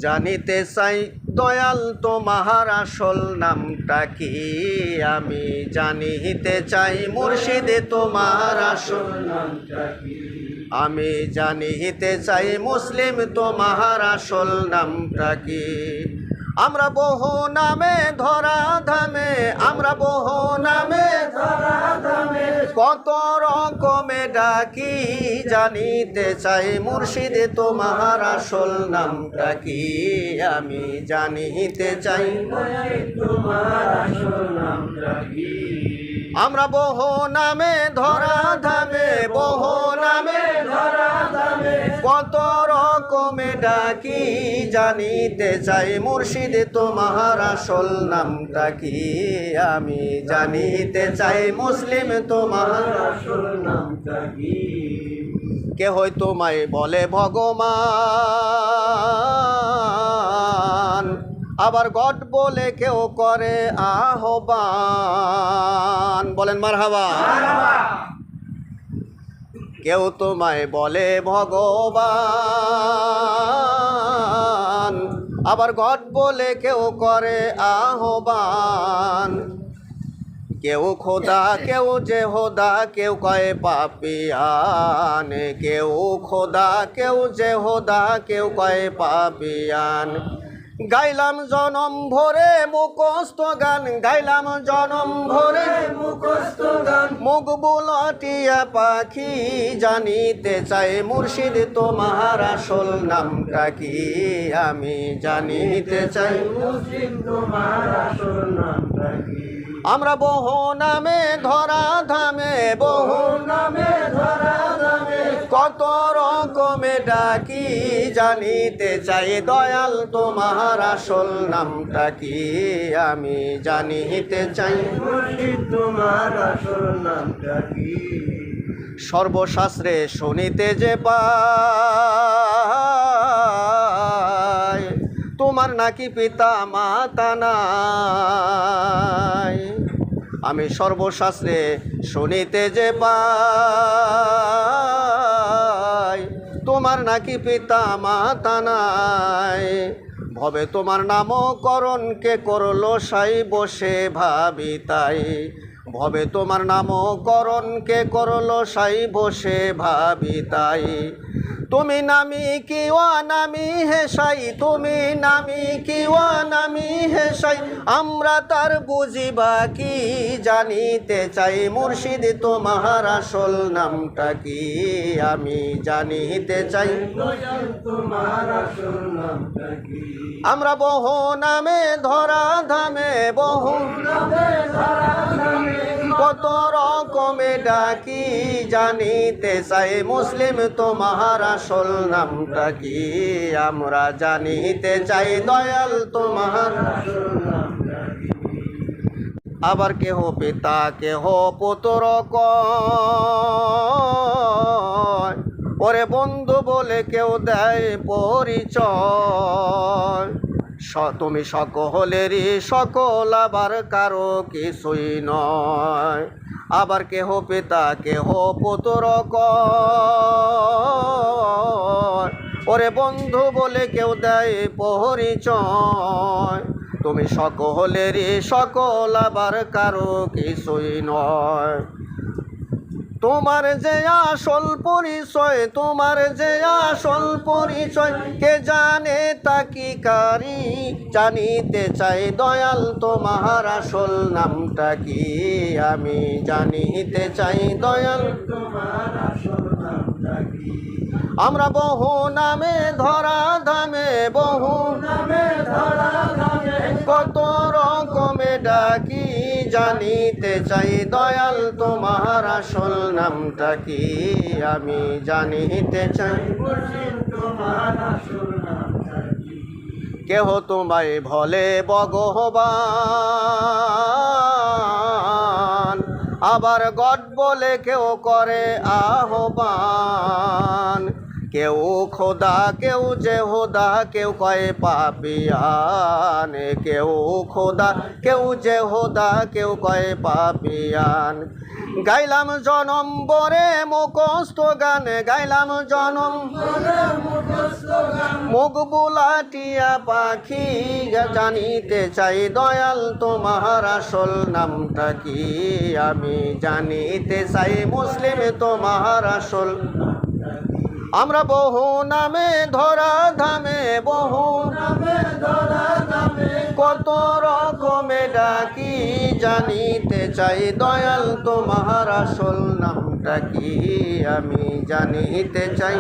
জানিতে চাই দয়াল তোমার আসল নামটা কি? আমি জানিতে চাই মুর্শিদ তোমার আসল নামটা কি? আমি জানিতে চাই মুসলিম তোমার আসল নামটা কি? আমরা বহু নামে ধরা ধামে, আমরা বহু নামে ধরা ধামে, কত রকমে ডাকি। জানিতে চাই মুর্শিদ তোমার আসল নামটা কি? আমি জানিতে চাই তোমার আসল নামটা কি? আমরা বহু নামে ধরা ধামে, বহু নামে ধরা ধামে, কত রকমে ডাকি। জানিতে চাই মুর্শিদ তোমার আসল নামটা কি? আমি জানিতে চাই মুসলিম তোমার আসল নামটা কি? কে হয় তোমায় বলে ভগবান, আবার গড বলে কেউ করে আহ্বান। বলেন মারহাবা। কেউ তোমায় বলে ভগবান, আবার গড বলে কেউ করে আহ্বান। কেউ খোদা কেউ জেহোদা, কেউ কয় পাপিয়ান। কেউ খোদা কেউ জেহোদা, কেউ কয় পাপিয়ান। গাইলাম জনম ভরে মুখস্থ গান, গাইলাম জনম ভরে মুখস্থ গান, মুখ বুলটিয়া পাখি। জানিতে চাই মুর্শিদ তোমার আসল নামটা কি? আমি জানিতে চাই মুর্শিদ তোমার আসল নামটা কি? আমরা বহু নামে ধরা ধামে, বহু নামে ধরা ধামে, কত রকমে ডাকি। জানিতে চাই দয়াল তোমার আসল নামটা কি? আমি জানিতে চাই মুর্শিদ তোমার আসল নামটা কি? সর্বশাস্ত্রে শুনিতে যে পাই, তোমার নাকি পিতা মাতা নাই। আমি সর্বশাস্ত্রে শুনিতে যে পাই, তোমার নাকি পিতা মাতা নাই। ভবে তোমার নামকরণ কে করলো সাই বসে ভাবি তাই। ভবে তোমার নামকরণ কে করলো সাই বসে ভাবি তাই। তুমি নামি কি নামি হেসাই, তুমি নামি কি নামি হেসাই, আমরা তার বুঝিবা কি? জানিতে চাই মুর্শিদ তোমার আসল নামটা কি? আমি জানিতে চাই তোমার আসল নামটা কি? আমরা বহু নামে ধরা ধামে, বহু নামে ধরা ধামে, কত রকমে ডাকি। জানিতে চাই মুসলিম তোমার আসল নামটা কি? আমরা জানিতে চাই দয়াল তোমার আসল নামটা কি? আবার কেহ পিতা কেহ পুত্র কয়, ওরে বন্ধু বলে কেউ দেয় পরিচয়। তুমি সকলেরই সকল, আবার কারো কিছুই নয়। আবার কেহ পিতা কেহ পুত্র কয়, ওরে বন্ধু বলে কেউ দেয় পরিচয়। তুমি সকলেরই সকল, আবার কারো কিছুই নয়। তোমার যে আসল পরিচয়, তোমার যে আসল পরিচয়, কে জানে তা কি কারি? জানিতে চাই দয়াল তোমার আসল নামটা কি? আমি জানিতে চাই দয়াল তোমার আসল নামটা কি? আমরা বহু নামে ধরা ধামে, বহু নামে ধরা ধামে, কত রকমে ডাকি। জানিতে চাই দয়াল তোমার আসল নামটা কি? আমি জানিতে চাই তোমার আসল নামটা কি? কেহ তোমায় ভলে ভগবান, আবার গড বলে কেউ করে আহ্বান। কেউ খোদা কেউ যে হোদা কেউ কয় পাপিয়ান কেউ খোদা কেউ যে হোদা কেউ কয় পাপিয়ান গাইলাম জনম বরে মুখস্থ গান গাইলাম জনম মুখ বুলাটিয়া পাখি জানিতে চাই দয়াল তোমার আসল নামটা কি আমি জানিতে চাই মুসলিম তোমার আসল আমরা বহু নামে ধরা ধামে বহু কত রকমে ডাকি জানিতে চাই দয়াল তোমার আসল নামটা কি আমি জানিতে চাই